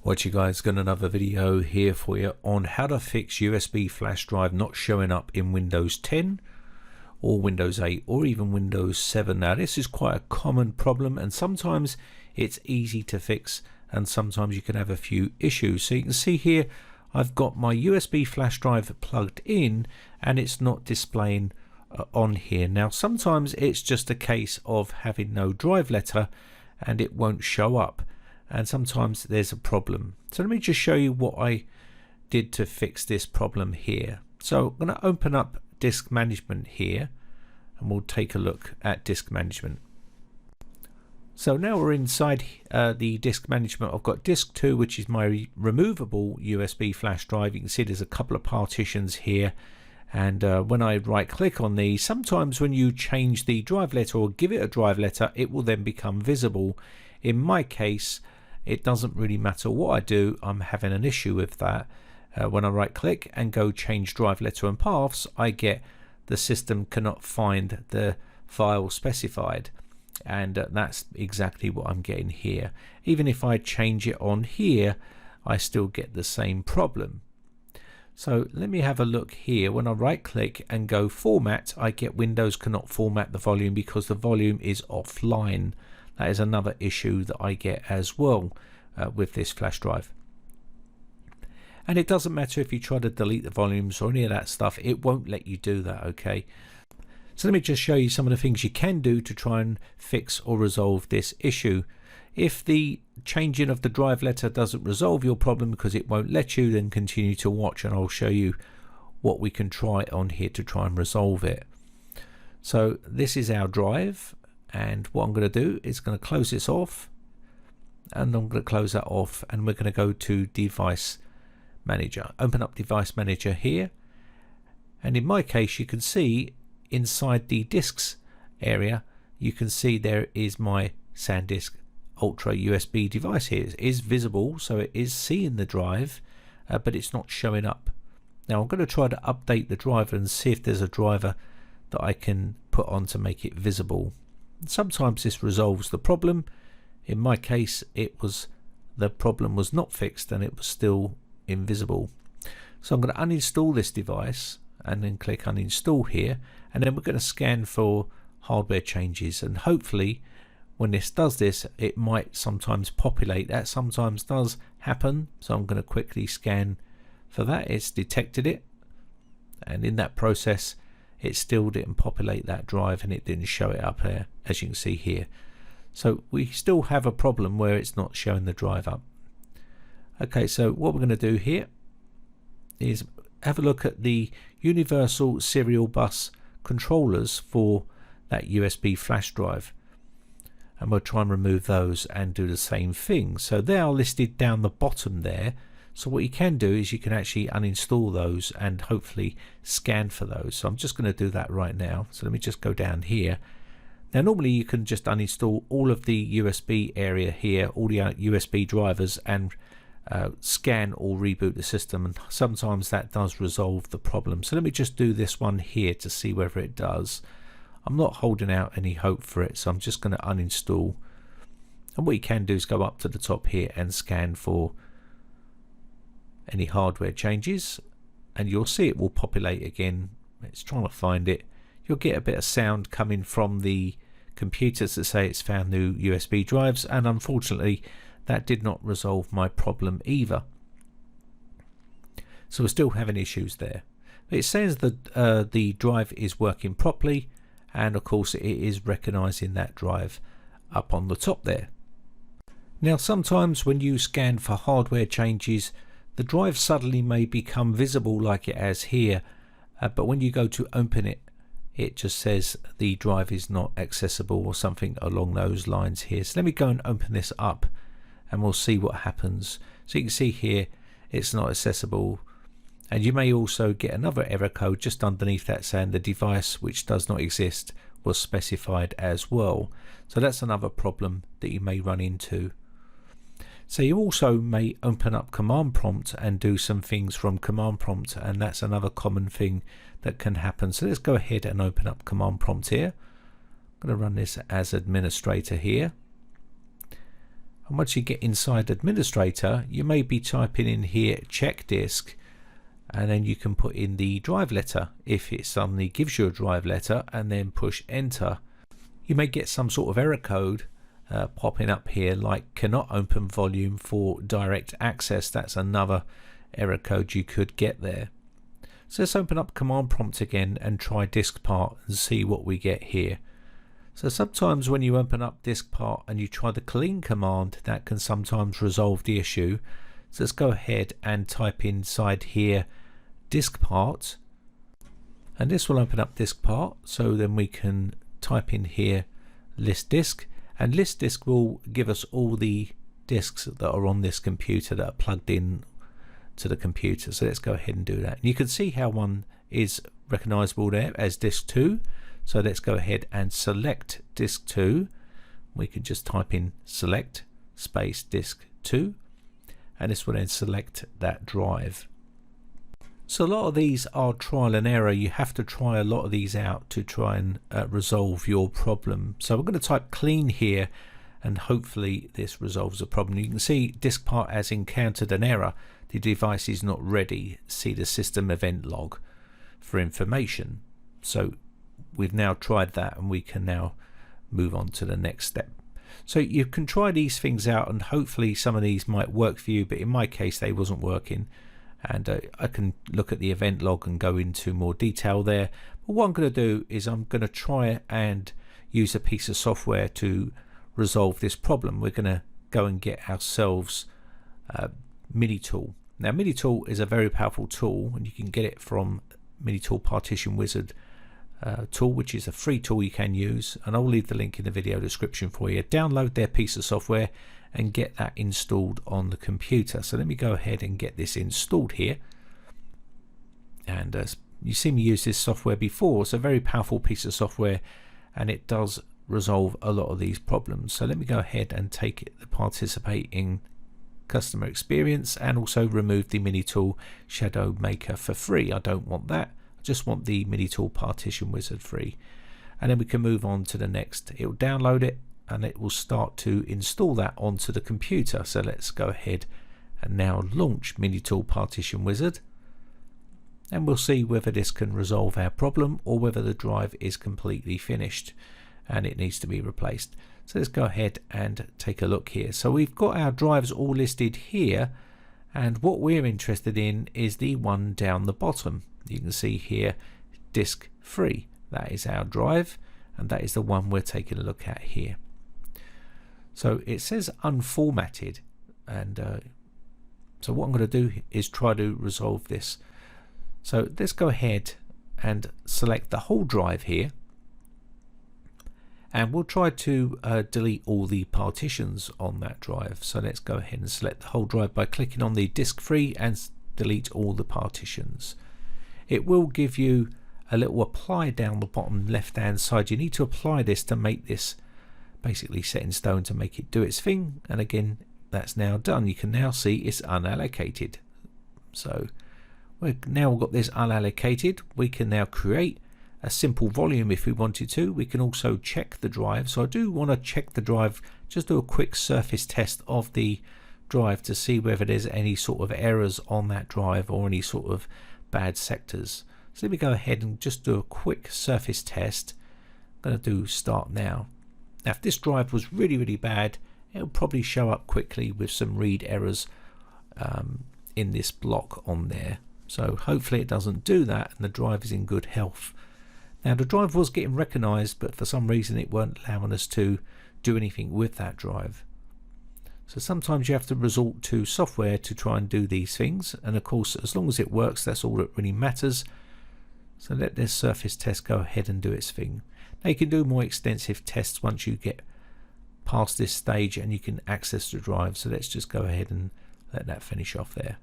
What you guys, got another video here for you on how to fix USB flash drive not showing up in Windows 10 or Windows 8 or even Windows 7. Now this is quite a common problem, and sometimes it's easy to fix and sometimes you can have a few issues. So you can see here I've got my USB flash drive plugged in and it's not displaying on here. Now sometimes it's just a case of having no drive letter and it won't show up, and sometimes there's a problem. So let me just show you what I did to fix this problem here. So I'm going to open up disk management here and we'll take a look at disk management. So now we're inside the disk management. I've got disk 2, which is my removable USB flash drive. You can see there's a couple of partitions here, and when I right click on these, sometimes when you change the drive letter or give it a drive letter, it will then become visible. In my case, it doesn't really matter what I do, I'm having an issue with that. When I right click and go change drive letter and paths, I get the system cannot find the file specified, and that's exactly what I'm getting here. Even if I change it on here, I still get the same problem. So let me have a look here. When I right click and go format, I get Windows cannot format the volume because the volume is offline. That is another issue that I get as well with this flash drive. And it doesn't matter if you try to delete the volumes or any of that stuff, it won't let you do that, okay? So let me just show you some of the things you can do to try and fix or resolve this issue. If the changing of the drive letter doesn't resolve your problem because it won't let you, then continue to watch and I'll show you what we can try on here to try and resolve it. So this is our drive, and what I'm going to do is going to close this off, and I'm going to close that off, and we're going to go to device manager. Open up device manager here, and in my case you can see inside the disks area, you can see there is my SanDisk Ultra USB device here. It is visible, so it is seeing the drive, but it's not showing up. Now I'm going to try to update the driver and see if there's a driver that I can put on to make it visible. Sometimes this resolves the problem. In my case, the problem was not fixed and it was still invisible. So I'm going to uninstall this device and then click uninstall here, and then we're going to scan for hardware changes, and hopefully when this does this, it might sometimes populate. That sometimes does happen, so I'm going to quickly scan for that. It's detected it, and in that process it still didn't populate that drive and it didn't show it up there, as you can see here. So we still have a problem where it's not showing the drive up. Okay, so what we're going to do here is have a look at the universal serial bus controllers for that USB flash drive, and we'll try and remove those and do the same thing. So they are listed down the bottom there. So what you can do is you can actually uninstall those and hopefully scan for those. So I'm just going to do that right now. So let me just go down here. Now normally you can just uninstall all of the USB area here, all the USB drivers, and scan or reboot the system, and sometimes that does resolve the problem. So let me just do this one here to see whether it does. I'm not holding out any hope for it, so I'm just going to uninstall. And what you can do is go up to the top here and scan for any hardware changes, and you'll see it will populate again. It's trying to find it. You'll get a bit of sound coming from the computers that say it's found new USB drives, and unfortunately that did not resolve my problem either. So we're still having issues there. It says that the drive is working properly, and of course it is recognizing that drive up on the top there. Now sometimes when you scan for hardware changes, the drive suddenly may become visible like it has here, but when you go to open it, it just says the drive is not accessible or something along those lines here. So let me go and open this up and we'll see what happens. So you can see here it's not accessible, and you may also get another error code just underneath that saying the device which does not exist was specified as well. So that's another problem that you may run into. So you also may open up command prompt and do some things from command prompt, and that's another common thing that can happen. So let's go ahead and open up command prompt here. I'm going to run this as administrator here. And once you get inside administrator, you may be typing in here check disk, and then you can put in the drive letter if it suddenly gives you a drive letter, and then push enter. You may get some sort of error code popping up here like cannot open volume for direct access. That's another error code you could get there. So let's open up command prompt again and try disk part and see what we get here. So sometimes when you open up disk part and you try the clean command, that can sometimes resolve the issue. So let's go ahead and type inside here disk part, and this will open up disk part. So then we can type in here list disk, and list disk will give us all the disks that are on this computer that are plugged in to the computer. So let's go ahead and do that. And you can see how one is recognizable there as disk 2. So let's go ahead and select disk 2. We can just type in select space disk 2, and this will then select that drive. So a lot of these are trial and error. You have to try a lot of these out to try and resolve your problem. So we're going to type clean here, and hopefully this resolves the problem. You can see disk part has encountered an error. The device is not ready. See the system event log for information. So we've now tried that, and we can now move on to the next step. So you can try these things out, and hopefully some of these might work for you, but in my case they wasn't working, and I can look at the event log and go into more detail there. But what I'm going to do is I'm going to try and use a piece of software to resolve this problem. We're going to go and get ourselves Midi Tool. Now Midi Tool is a very powerful tool, and you can get it from Midi Tool Partition Wizard tool, which is a free tool you can use, and I'll leave the link in the video description for you. Download their piece of software and get that installed on the computer. So let me go ahead and get this installed here, and you've seen me use this software before. It's a very powerful piece of software, and it does resolve a lot of these problems. So let me go ahead and take the participating customer experience and also remove the Midi Tool Shadow Maker for free. I don't want that. I just want the Midi Tool Partition Wizard free. And then we can move on to the next. It will download it, and it will start to install that onto the computer. So let's go ahead and now launch Midi Tool Partition Wizard, and we'll see whether this can resolve our problem or whether the drive is completely finished and it needs to be replaced. So let's go ahead and take a look here. So we've got our drives all listed here, and what we're interested in is the one down the bottom. You can see here disk 3. That is our drive, and that is the one we're taking a look at here. So it says unformatted, and so what I'm going to do is try to resolve this. So let's go ahead and select the whole drive here, and we'll try to delete all the partitions on that drive. So let's go ahead and select the whole drive by clicking on the disk 3 and delete all the partitions. It will give you a little apply down the bottom left hand side. You need to apply this to make this basically set in stone, to make it do its thing, and again that's now done. You can now see it's unallocated. So we've now got this unallocated. We can now create a simple volume if we wanted to. We can also check the drive. So I do want to check the drive, just do a quick surface test of the drive to see whether there's any sort of errors on that drive or any sort of bad sectors. So let me go ahead and just do a quick surface test. I'm going to do start now. Now if this drive was really bad, it'll probably show up quickly with some read errors in this block on there. So hopefully it doesn't do that and the drive is in good health. Now the drive was getting recognized, but for some reason it weren't allowing us to do anything with that drive. So sometimes you have to resort to software to try and do these things, and of course as long as it works, that's all that really matters. So let this surface test go ahead and do its thing. Now you can do more extensive tests once you get past this stage and you can access the drive. So let's just go ahead and let that finish off there.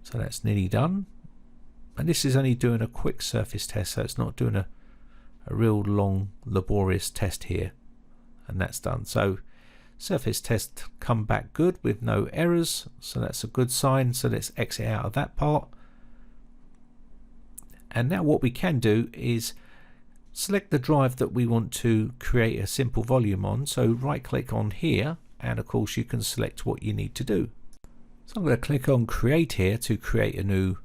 So that's nearly done, and this is only doing a quick surface test, so it's not doing a real long laborious test here, and that's done. So surface test come back good with no errors, so that's a good sign. So let's exit out of that part. And now what we can do is select the drive that we want to create a simple volume on. So right click on here, and of course you can select what you need to do. So I'm going to click on create here to create a new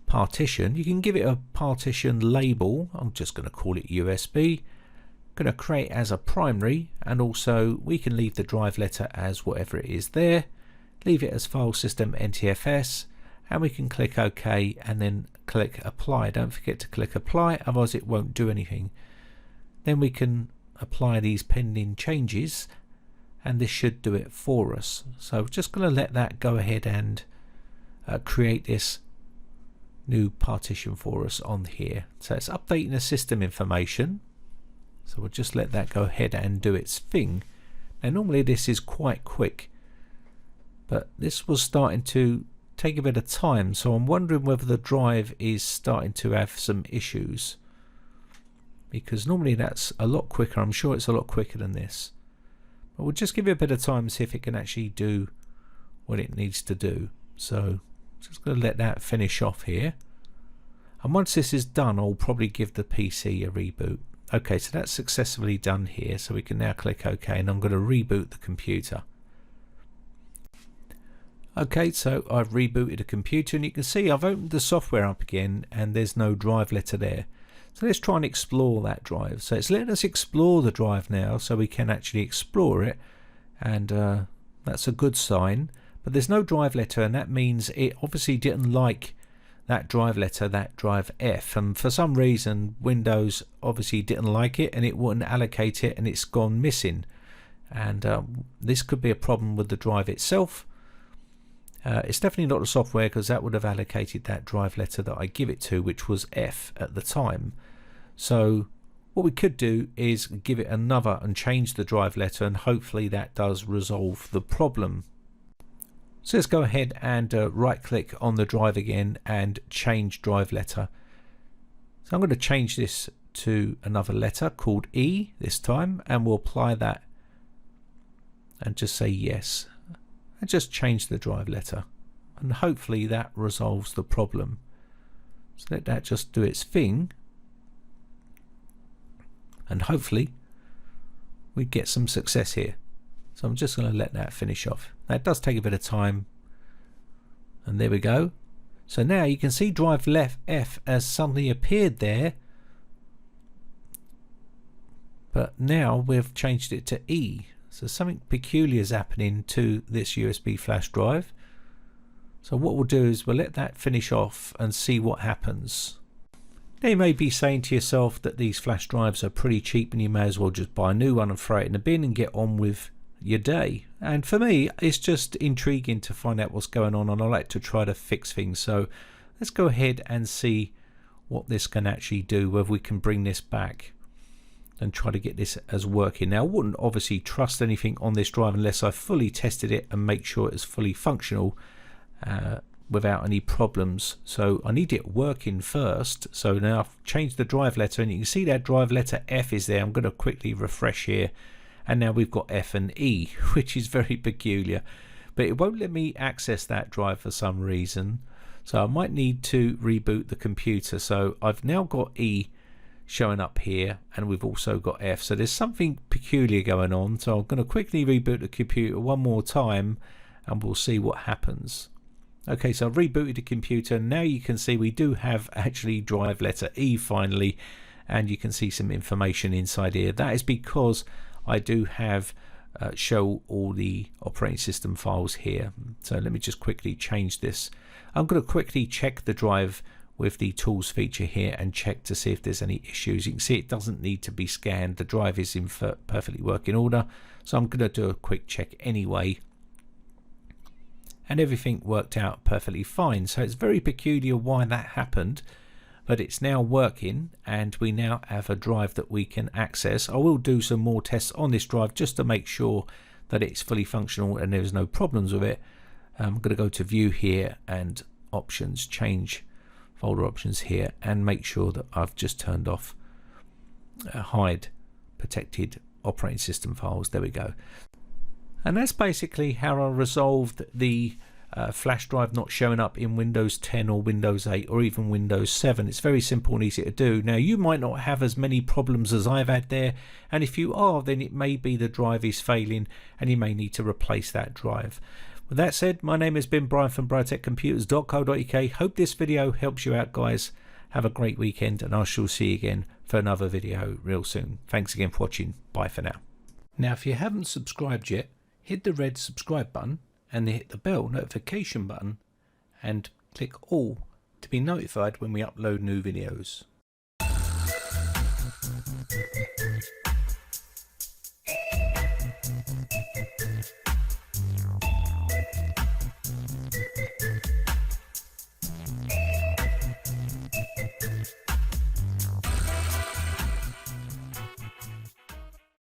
partition. You can give it a partition label. I'm just going to call it USB. Going to create as a primary, and also we can leave the drive letter as whatever it is there. Leave it as file system NTFS, and we can click OK and then click apply. Don't forget to click apply, otherwise it won't do anything. Then we can apply these pending changes, and this should do it for us. So just going to let that go ahead and create this new partition for us on here. So it's updating the system information. So we'll just let that go ahead and do its thing. Now normally this is quite quick, but this was starting to take a bit of time, so I'm wondering whether the drive is starting to have some issues, because normally that's a lot quicker. I'm sure it's a lot quicker than this, but we'll just give it a bit of time and see if it can actually do what it needs to do. So just going to let that finish off here, and once this is done I'll probably give the PC a reboot. Okay, so that's successfully done here, so we can now click OK, and I'm going to reboot the computer. Okay, so I've rebooted the computer, and you can see I've opened the software up again and there's no drive letter there. So let's try and explore that drive. So it's letting us explore the drive now, so we can actually explore it, and that's a good sign. But there's no drive letter, and that means it obviously didn't like that drive letter, that drive F, and for some reason Windows obviously didn't like it and it wouldn't allocate it, and it's gone missing. And this could be a problem with the drive itself. It's definitely not the software, because that would have allocated that drive letter that I give it to, which was F at the time. So what we could do is give it another and change the drive letter, and hopefully that does resolve the problem. So let's go ahead and right click on the drive again and change drive letter. So I'm going to change this to another letter called E this time, and we'll apply that and just say yes, and just change the drive letter, and hopefully that resolves the problem. So let that just do its thing, and hopefully we get some success here. So I'm just going to let that finish off. Now it does take a bit of time, and there we go. So now you can see drive left F has suddenly appeared there, but now we've changed it to E. So something peculiar is happening to this USB flash drive. So what we'll do is we'll let that finish off and see what happens. Now you may be saying to yourself that these flash drives are pretty cheap and you may as well just buy a new one and throw it in the bin and get on with your day. And for me, it's just intriguing to find out what's going on, and I like to try to fix things. So let's go ahead and see what this can actually do, whether we can bring this back and try to get this as working. Now I wouldn't obviously trust anything on this drive unless I fully tested it and make sure it's fully functional without any problems. So I need it working first. So now I've changed the drive letter, and you can see that drive letter F is there. I'm going to quickly refresh here, and now we've got F and E, which is very peculiar, but it won't let me access that drive for some reason. So I might need to reboot the computer. So I've now got E showing up here, and we've also got F. So there's something peculiar going on. So I'm going to quickly reboot the computer one more time, and we'll see what happens. Okay, so I've rebooted the computer. Now you can see we do have actually drive letter E finally, and you can see some information inside here. That is because I do have show all the operating system files here. So let me just quickly change this. I'm going to quickly check the drive with the tools feature here and check to see if there's any issues. You can see it doesn't need to be scanned. The drive is in perfectly working order. So I'm going to do a quick check anyway. And everything worked out perfectly fine. So it's very peculiar why that happened, but it's now working, and we now have a drive that we can access. I will do some more tests on this drive just to make sure that it's fully functional and there's no problems with it. I'm going to go to view here and options, change folder options here, and make sure that I've just turned off hide protected operating system files. There we go. And that's basically how I resolved the flash drive not showing up in Windows 10 or Windows 8 or even Windows 7. It's very simple and easy to do. Now, you might not have as many problems as I've had there, and if you are, then it may be the drive is failing and you may need to replace that drive. With that said, my name has been Brian from briteccomputers.co.uk. Hope this video helps you out, guys. Have a great weekend, and I shall see you again for another video real soon. Thanks again for watching. Bye for now. Now, if you haven't subscribed yet, hit the red subscribe button and then hit the bell notification button and click all to be notified when we upload new videos.